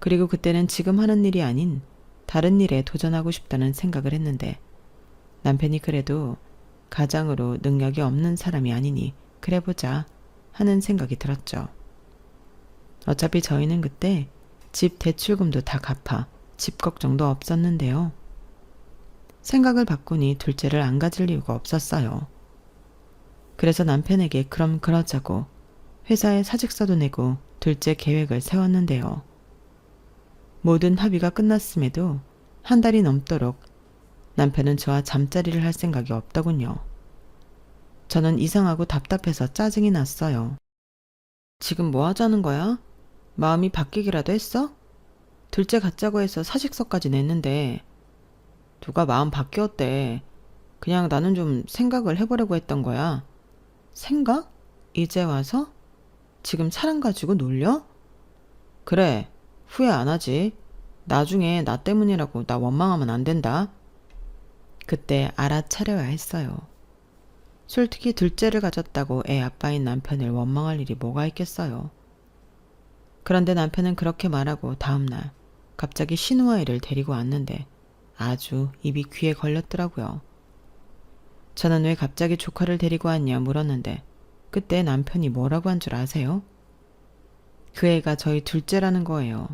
그리고 그때는 지금 하는 일이 아닌 다른 일에 도전하고 싶다는 생각을 했는데 남편이 그래도 가장으로 능력이 없는 사람이 아니니 그래보자 하는 생각이 들었죠. 어차피 저희는 그때 집 대출금도 다 갚아 집 걱정도 없었는데요. 생각을 바꾸니 둘째를 안 가질 이유가 없었어요. 그래서 남편에게 그럼 그러자고 회사에 사직서도 내고 둘째 계획을 세웠는데요. 모든 합의가 끝났음에도 한 달이 넘도록 남편은 저와 잠자리를 할 생각이 없더군요. 저는 이상하고 답답해서 짜증이 났어요. 지금 뭐 하자는 거야? 마음이 바뀌기라도 했어? 둘째 갖자고 해서 사직서까지 냈는데 누가 마음 바뀌었대. 그냥 나는 좀 생각을 해보려고 했던 거야. 생각? 이제 와서? 지금 사람 가지고 놀려? 그래, 후회 안 하지. 나중에 나 때문이라고 나 원망하면 안 된다. 그때 알아차려야 했어요. 솔직히 둘째를 가졌다고 애 아빠인 남편을 원망할 일이 뭐가 있겠어요. 그런데 남편은 그렇게 말하고 다음날 갑자기 신우아이를 데리고 왔는데 아주 입이 귀에 걸렸더라고요. 저는 왜 갑자기 조카를 데리고 왔냐 물었는데 그때 남편이 뭐라고 한 줄 아세요? 그 애가 저희 둘째라는 거예요.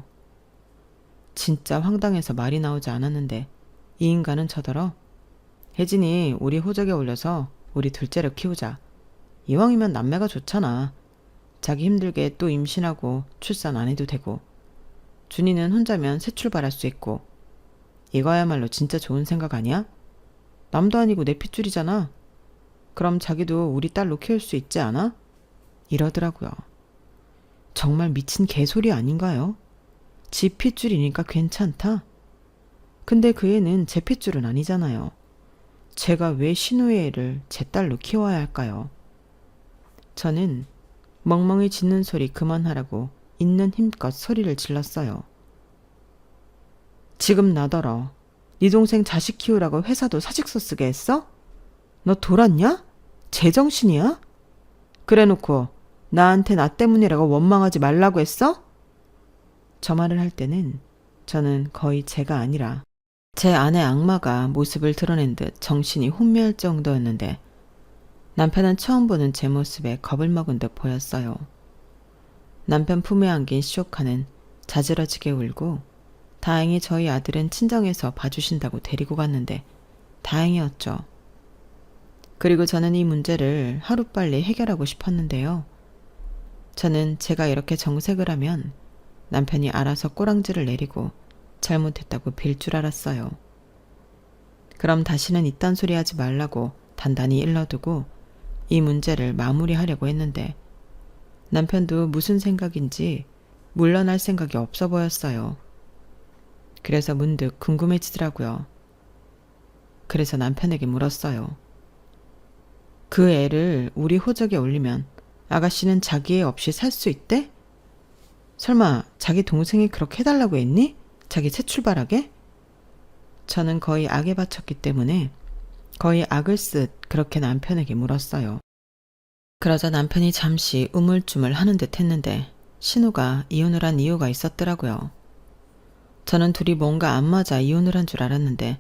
진짜 황당해서 말이 나오지 않았는데 이 인간은 저더러 혜진이 우리 호적에 올려서 우리 둘째를 키우자. 이왕이면 남매가 좋잖아. 자기 힘들게 또 임신하고 출산 안 해도 되고 준이는 혼자면 새 출발할 수 있고 이거야말로 진짜 좋은 생각 아니야? 남도 아니고 내 핏줄이잖아. 그럼 자기도 우리 딸로 키울 수 있지 않아? 이러더라고요. 정말 미친 개소리 아닌가요? 지 핏줄이니까 괜찮다. 근데 그 애는 제 핏줄은 아니잖아요. 제가 왜 신우의 애를 제 딸로 키워야 할까요? 저는 멍멍이 짖는 소리 그만하라고 있는 힘껏 소리를 질렀어요. 지금 나더러 네 동생 자식 키우라고 회사도 사직서 쓰게 했어? 너 돌았냐? 제정신이야? 그래놓고 나한테 나 때문이라고 원망하지 말라고 했어? 저 말을 할 때는 저는 거의 제가 아니라 제 안의 악마가 모습을 드러낸 듯 정신이 혼미할 정도였는데 남편은 처음 보는 제 모습에 겁을 먹은 듯 보였어요. 남편 품에 안긴 시조카는 자지러지게 울고 다행히 저희 아들은 친정에서 봐주신다고 데리고 갔는데 다행이었죠. 그리고 저는 이 문제를 하루빨리 해결하고 싶었는데요. 저는 제가 이렇게 정색을 하면 남편이 알아서 꼬랑지를 내리고 잘못했다고 빌 줄 알았어요. 그럼 다시는 이딴 소리 하지 말라고 단단히 일러두고 이 문제를 마무리하려고 했는데 남편도 무슨 생각인지 물러날 생각이 없어 보였어요. 그래서 문득 궁금해지더라고요. 그래서 남편에게 물었어요. 그 애를 우리 호적에 올리면 아가씨는 자기 애 없이 살 수 있대? 설마 자기 동생이 그렇게 해달라고 했니? 자기 새 출발하게? 저는 거의 악에 바쳤기 때문에 거의 악을 쓰듯 그렇게 남편에게 물었어요. 그러자 남편이 잠시 우물쭈물 하는 듯 했는데 신우가 이혼을 한 이유가 있었더라고요. 저는 둘이 뭔가 안 맞아 이혼을 한 줄 알았는데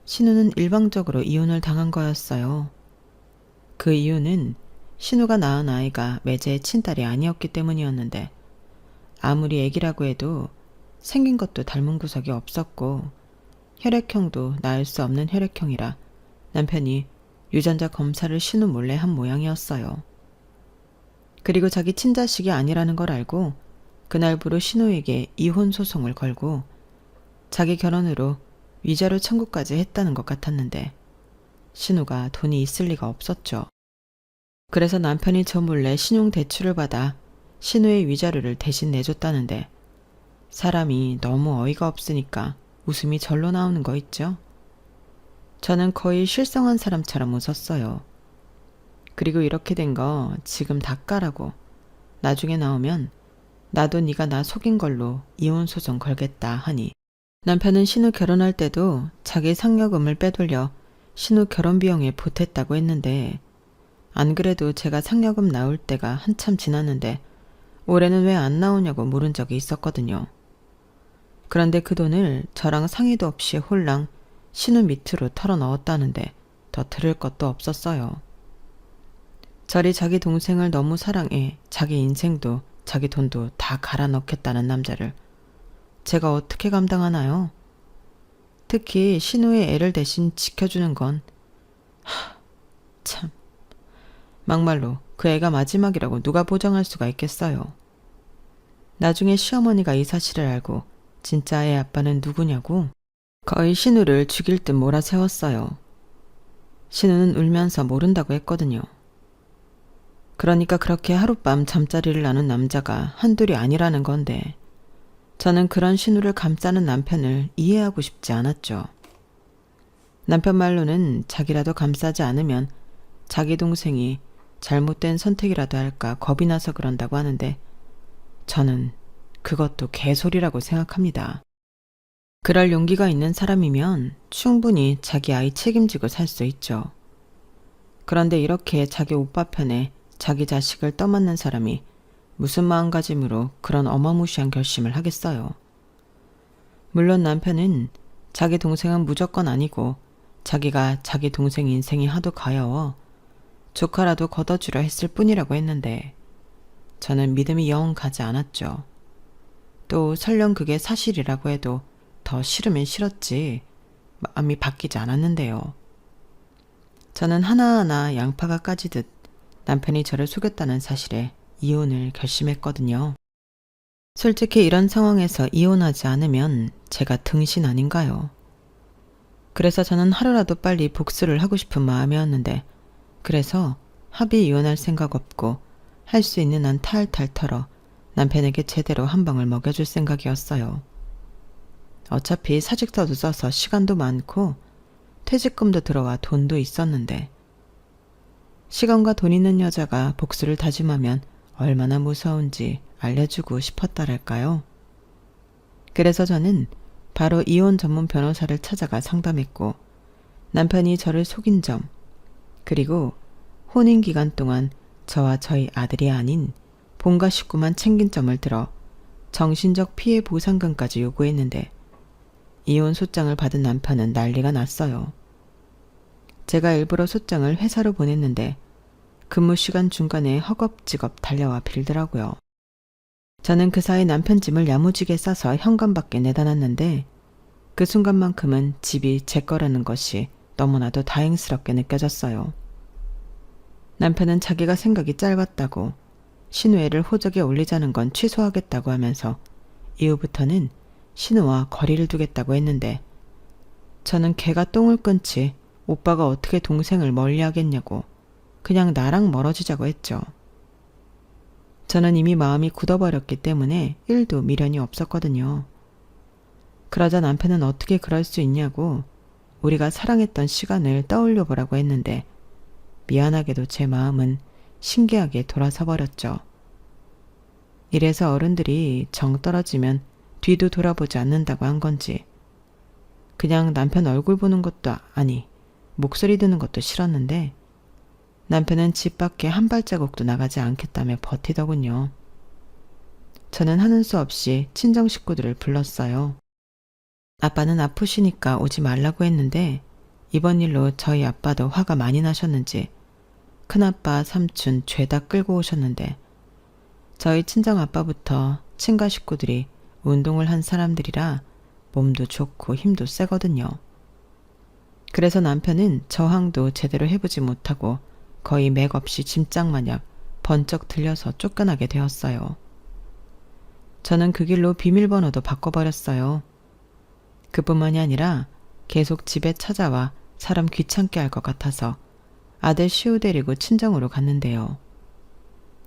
신우는 일방적으로 이혼을 당한 거였어요. 그 이유는 신우가 낳은 아이가 매제의 친딸이 아니었기 때문이었는데 아무리 애기라고 해도 생긴 것도 닮은 구석이 없었고 혈액형도 낳을 수 없는 혈액형이라 남편이 유전자 검사를 신우 몰래 한 모양이었어요. 그리고 자기 친자식이 아니라는 걸 알고 그날부로 신우에게 이혼 소송을 걸고 자기 결혼으로 위자료 청구까지 했다는 것 같았는데 신우가 돈이 있을 리가 없었죠. 그래서 남편이 저 몰래 신용대출을 받아 신우의 위자료를 대신 내줬다는데 사람이 너무 어이가 없으니까 웃음이 절로 나오는 거 있죠. 저는 거의 실성한 사람처럼 웃었어요. 그리고 이렇게 된 거 지금 다 까라고 나중에 나오면 나도 네가 나 속인 걸로 이혼 소송 걸겠다 하니 남편은 신우 결혼할 때도 자기 상여금을 빼돌려 신우 결혼 비용에 보탰다고 했는데 안 그래도 제가 상여금 나올 때가 한참 지났는데 올해는 왜 안 나오냐고 물은 적이 있었거든요. 그런데 그 돈을 저랑 상의도 없이 홀랑 신우 밑으로 털어 넣었다는데 더 들을 것도 없었어요. 저리 자기 동생을 너무 사랑해 자기 인생도 자기 돈도 다 갈아 넣겠다는 남자를 제가 어떻게 감당하나요? 특히 신우의 애를 대신 지켜주는 건 참 막말로 그 애가 마지막이라고 누가 보장할 수가 있겠어요. 나중에 시어머니가 이 사실을 알고 진짜 애 아빠는 누구냐고 거의 신우를 죽일 듯 몰아세웠어요. 신우는 울면서 모른다고 했거든요. 그러니까 그렇게 하룻밤 잠자리를 나눈 남자가 한둘이 아니라는 건데 저는 그런 신우를 감싸는 남편을 이해하고 싶지 않았죠. 남편 말로는 자기라도 감싸지 않으면 자기 동생이 잘못된 선택이라도 할까 겁이 나서 그런다고 하는데 저는 그것도 개소리라고 생각합니다. 그럴 용기가 있는 사람이면 충분히 자기 아이 책임지고 살 수 있죠. 그런데 이렇게 자기 오빠 편에 자기 자식을 떠맡는 사람이 무슨 마음가짐으로 그런 어마무시한 결심을 하겠어요. 물론 남편은 자기 동생은 무조건 아니고 자기가 자기 동생 인생이 하도 가여워 조카라도 걷어주려 했을 뿐이라고 했는데 저는 믿음이 영 가지 않았죠. 또 설령 그게 사실이라고 해도 더 싫으면 싫었지 마음이 바뀌지 않았는데요. 저는 하나하나 양파가 까지듯 남편이 저를 속였다는 사실에 이혼을 결심했거든요. 솔직히 이런 상황에서 이혼하지 않으면 제가 등신 아닌가요? 그래서 저는 하루라도 빨리 복수를 하고 싶은 마음이었는데 그래서 합의 이혼할 생각 없고 할 수 있는 한 탈탈 털어 남편에게 제대로 한 방을 먹여줄 생각이었어요. 어차피 사직서도 써서 시간도 많고 퇴직금도 들어와 돈도 있었는데 시간과 돈 있는 여자가 복수를 다짐하면 얼마나 무서운지 알려주고 싶었다랄까요. 그래서 저는 바로 이혼 전문 변호사를 찾아가 상담했고 남편이 저를 속인 점 그리고 혼인 기간 동안 저와 저희 아들이 아닌 본가 식구만 챙긴 점을 들어 정신적 피해 보상금까지 요구했는데 이혼 소장을 받은 남편은 난리가 났어요. 제가 일부러 소장을 회사로 보냈는데 근무 시간 중간에 허겁지겁 달려와 빌더라고요. 저는 그 사이 남편 짐을 야무지게 싸서 현관 밖에 내다 놨는데 그 순간만큼은 집이 제 거라는 것이 너무나도 다행스럽게 느껴졌어요. 남편은 자기가 생각이 짧았다고 신우애를 호적에 올리자는 건 취소하겠다고 하면서 이후부터는 신우와 거리를 두겠다고 했는데 저는 걔가 똥을 끊지 오빠가 어떻게 동생을 멀리하겠냐고 그냥 나랑 멀어지자고 했죠. 저는 이미 마음이 굳어버렸기 때문에 1도 미련이 없었거든요. 그러자 남편은 어떻게 그럴 수 있냐고 우리가 사랑했던 시간을 떠올려 보라고 했는데 미안하게도 제 마음은 신기하게 돌아서 버렸죠. 이래서 어른들이 정 떨어지면 뒤도 돌아보지 않는다고 한 건지 그냥 남편 얼굴 보는 것도 아니 목소리 듣는 것도 싫었는데 남편은 집 밖에 한 발자국도 나가지 않겠다며 버티더군요. 저는 하는 수 없이 친정 식구들을 불렀어요. 아빠는 아프시니까 오지 말라고 했는데 이번 일로 저희 아빠도 화가 많이 나셨는지 큰아빠, 삼촌 죄다 끌고 오셨는데 저희 친정 아빠부터 친가 식구들이 운동을 한 사람들이라 몸도 좋고 힘도 세거든요. 그래서 남편은 저항도 제대로 해보지 못하고 거의 맥없이 짐짝마냥 번쩍 들려서 쫓겨나게 되었어요. 저는 그 길로 비밀번호도 바꿔버렸어요. 그뿐만이 아니라 계속 집에 찾아와 사람 귀찮게 할 것 같아서 아들 시우 데리고 친정으로 갔는데요.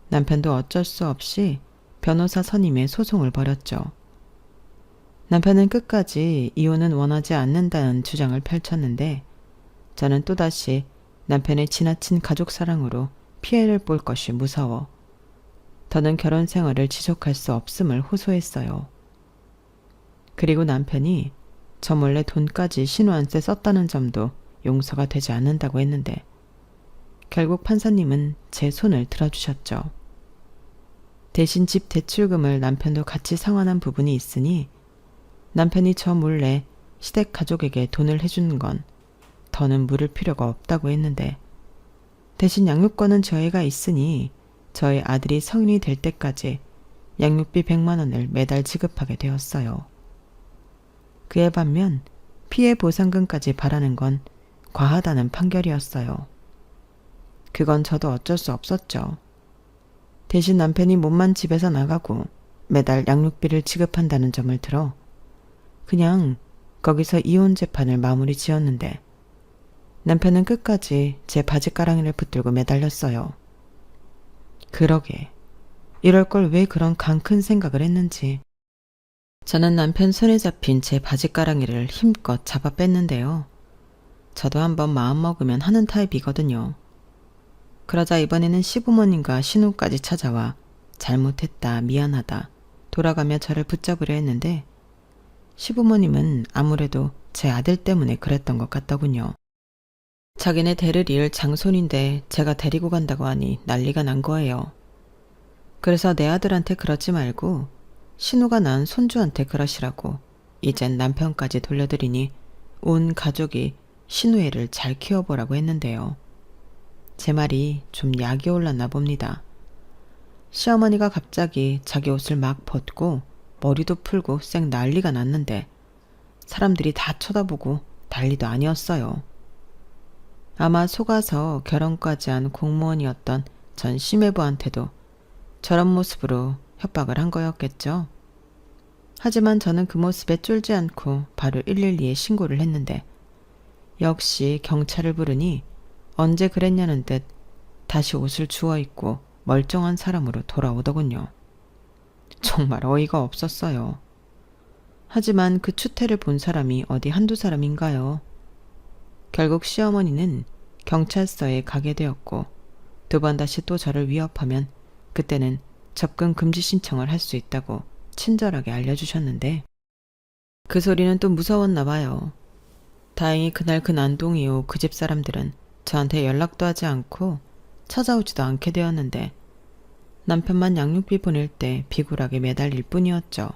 남편도 어쩔 수 없이 변호사 선임의 소송을 벌였죠. 남편은 끝까지 이혼은 원하지 않는다는 주장을 펼쳤는데 저는 또다시 남편의 지나친 가족 사랑으로 피해를 볼 것이 무서워 더는 결혼 생활을 지속할 수 없음을 호소했어요. 그리고 남편이 저 몰래 돈까지 신우한테 썼다는 점도 용서가 되지 않는다고 했는데 결국 판사님은 제 손을 들어주셨죠. 대신 집 대출금을 남편도 같이 상환한 부분이 있으니 남편이 저 몰래 시댁 가족에게 돈을 해주는 건 더는 물을 필요가 없다고 했는데 대신 양육권은 저희가 있으니 저희 아들이 성인이 될 때까지 양육비 100만 원을 매달 지급하게 되었어요. 그에 반면 피해 보상금까지 바라는 건 과하다는 판결이었어요. 그건 저도 어쩔 수 없었죠. 대신 남편이 몸만 집에서 나가고 매달 양육비를 지급한다는 점을 들어 그냥 거기서 이혼 재판을 마무리 지었는데 남편은 끝까지 제 바지가랑이를 붙들고 매달렸어요. 그러게 이럴 걸 왜 그런 강 큰 생각을 했는지. 저는 남편 손에 잡힌 제 바지가랑이를 힘껏 잡아 뺐는데요. 저도 한번 마음먹으면 하는 타입이거든요. 그러자 이번에는 시부모님과 신우까지 찾아와 잘못했다, 미안하다, 돌아가며 저를 붙잡으려 했는데 시부모님은 아무래도 제 아들 때문에 그랬던 것 같더군요. 자기네 데릴 장손인데 제가 데리고 간다고 하니 난리가 난 거예요. 그래서 내 아들한테 그러지 말고 신우가 낳은 손주한테 그러시라고 이젠 남편까지 돌려드리니 온 가족이 신우 애를 잘 키워보라고 했는데요. 제 말이 좀 약이 올랐나 봅니다. 시어머니가 갑자기 자기 옷을 막 벗고 머리도 풀고 쌩 난리가 났는데 사람들이 다 쳐다보고 난리도 아니었어요. 아마 속아서 결혼까지 한 공무원이었던 전 심해부한테도 저런 모습으로 협박을 한 거였겠죠. 하지만 저는 그 모습에 쫄지 않고 바로 112에 신고를 했는데 역시 경찰을 부르니 언제 그랬냐는 듯 다시 옷을 주워 입고 멀쩡한 사람으로 돌아오더군요. 정말 어이가 없었어요. 하지만 그 추태를 본 사람이 어디 한두 사람인가요? 결국 시어머니는 경찰서에 가게 되었고 2번 다시 또 저를 위협하면 그때는 접근 금지 신청을 할 수 있다고 친절하게 알려주셨는데 그 소리는 또 무서웠나 봐요. 다행히 그날 그 난동 이후 그 집 사람들은 저한테 연락도 하지 않고 찾아오지도 않게 되었는데 남편만 양육비 보낼 때 비굴하게 매달릴 뿐이었죠.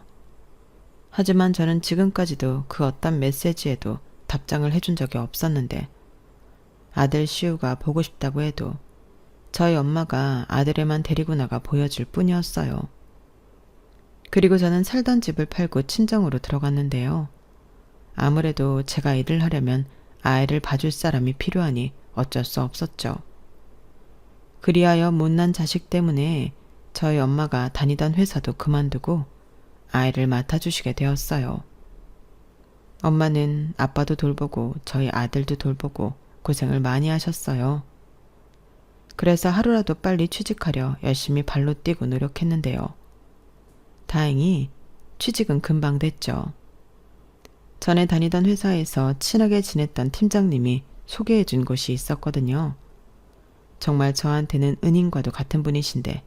하지만 저는 지금까지도 그 어떤 메시지에도 답장을 해준 적이 없었는데 아들 시우가 보고 싶다고 해도 저희 엄마가 아들애만 데리고 나가 보여줄 뿐이었어요. 그리고 저는 살던 집을 팔고 친정으로 들어갔는데요. 아무래도 제가 일을 하려면 아이를 봐줄 사람이 필요하니 어쩔 수 없었죠. 그리하여 못난 자식 때문에 저희 엄마가 다니던 회사도 그만두고 아이를 맡아주시게 되었어요. 엄마는 아빠도 돌보고 저희 아들도 돌보고 고생을 많이 하셨어요. 그래서 하루라도 빨리 취직하려 열심히 발로 뛰고 노력했는데요. 다행히 취직은 금방 됐죠. 전에 다니던 회사에서 친하게 지냈던 팀장님이 소개해준 곳이 있었거든요. 정말 저한테는 은인과도 같은 분이신데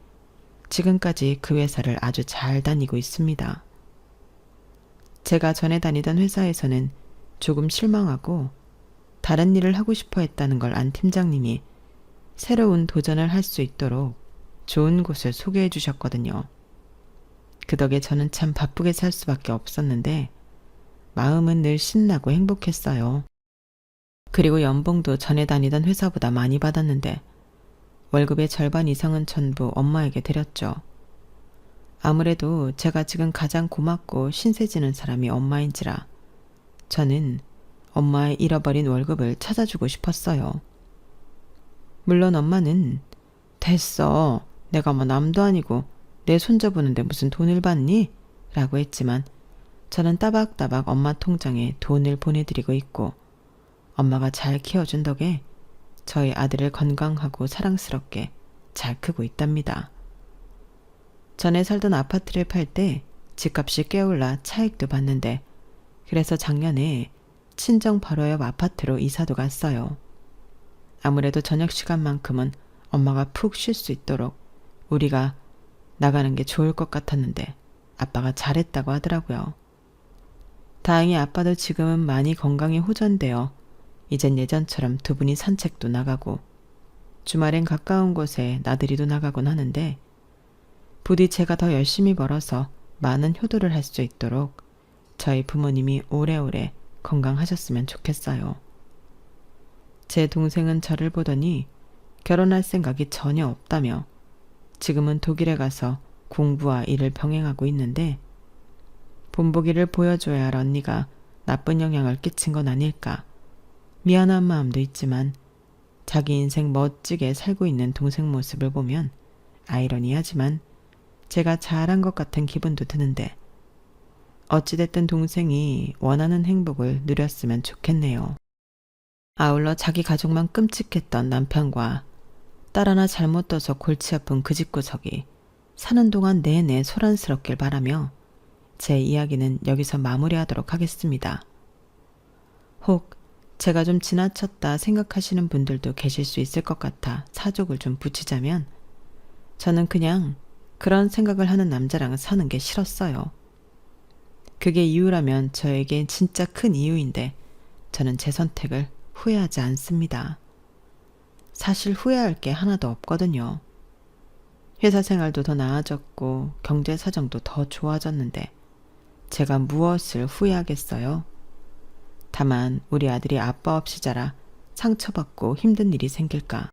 지금까지 그 회사를 아주 잘 다니고 있습니다. 제가 전에 다니던 회사에서는 조금 실망하고 다른 일을 하고 싶어 했다는 걸 안 팀장님이 새로운 도전을 할 수 있도록 좋은 곳을 소개해 주셨거든요. 그 덕에 저는 참 바쁘게 살 수밖에 없었는데 마음은 늘 신나고 행복했어요. 그리고 연봉도 전에 다니던 회사보다 많이 받았는데 월급의 절반 이상은 전부 엄마에게 드렸죠. 아무래도 제가 지금 가장 고맙고 신세지는 사람이 엄마인지라 저는 엄마의 잃어버린 월급을 찾아주고 싶었어요. 물론 엄마는 됐어. 내가 뭐 남도 아니고 내 손자 보는데 무슨 돈을 받니? 라고 했지만 저는 따박따박 엄마 통장에 돈을 보내드리고 있고 엄마가 잘 키워준 덕에 저희 아들을 건강하고 사랑스럽게 잘 크고 있답니다. 전에 살던 아파트를 팔 때 집값이 꽤 올라 차익도 봤는데 그래서 작년에 친정 바로 옆 아파트로 이사도 갔어요. 아무래도 저녁 시간만큼은 엄마가 푹 쉴 수 있도록 우리가 나가는 게 좋을 것 같았는데 아빠가 잘했다고 하더라고요. 다행히 아빠도 지금은 많이 건강이 호전되어 이젠 예전처럼 2분이 산책도 나가고 주말엔 가까운 곳에 나들이도 나가곤 하는데 부디 제가 더 열심히 벌어서 많은 효도를 할 수 있도록 저희 부모님이 오래오래 건강하셨으면 좋겠어요. 제 동생은 저를 보더니 결혼할 생각이 전혀 없다며 지금은 독일에 가서 공부와 일을 병행하고 있는데 본보기를 보여줘야 할 언니가 나쁜 영향을 끼친 건 아닐까 미안한 마음도 있지만 자기 인생 멋지게 살고 있는 동생 모습을 보면 아이러니하지만 제가 잘한 것 같은 기분도 드는데 어찌됐든 동생이 원하는 행복을 누렸으면 좋겠네요. 아울러 자기 가족만 끔찍했던 남편과 딸 하나 잘못 둬서 골치 아픈 그 집구석이 사는 동안 내내 소란스럽길 바라며 제 이야기는 여기서 마무리하도록 하겠습니다. 혹 제가 좀 지나쳤다 생각하시는 분들도 계실 수 있을 것 같아 사족을 좀 붙이자면 저는 그냥 그런 생각을 하는 남자랑 사는 게 싫었어요. 그게 이유라면 저에겐 진짜 큰 이유인데 저는 제 선택을 후회하지 않습니다. 사실 후회할 게 하나도 없거든요. 회사 생활도 더 나아졌고 경제 사정도 더 좋아졌는데 제가 무엇을 후회하겠어요? 다만 우리 아들이 아빠 없이 자라 상처받고 힘든 일이 생길까.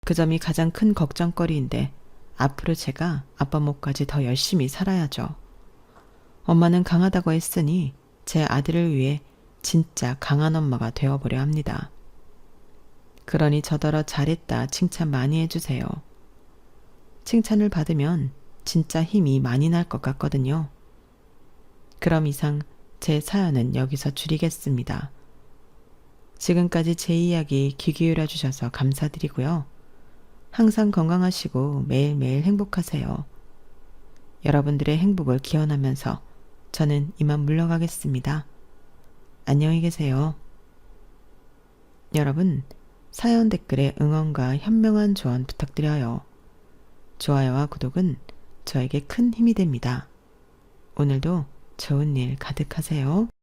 그 점이 가장 큰 걱정거리인데 앞으로 제가 아빠 몫까지 더 열심히 살아야죠. 엄마는 강하다고 했으니 제 아들을 위해 진짜 강한 엄마가 되어보려 합니다. 그러니 저더러 잘했다 칭찬 많이 해주세요. 칭찬을 받으면 진짜 힘이 많이 날 것 같거든요. 그럼 이상 제 사연은 여기서 줄이겠습니다. 지금까지 제 이야기 귀 기울여 주셔서 감사드리고요. 항상 건강하시고 매일매일 행복하세요. 여러분들의 행복을 기원하면서 저는 이만 물러가겠습니다. 안녕히 계세요. 여러분, 사연 댓글에 응원과 현명한 조언 부탁드려요. 좋아요와 구독은 저에게 큰 힘이 됩니다. 오늘도 좋은 일 가득하세요.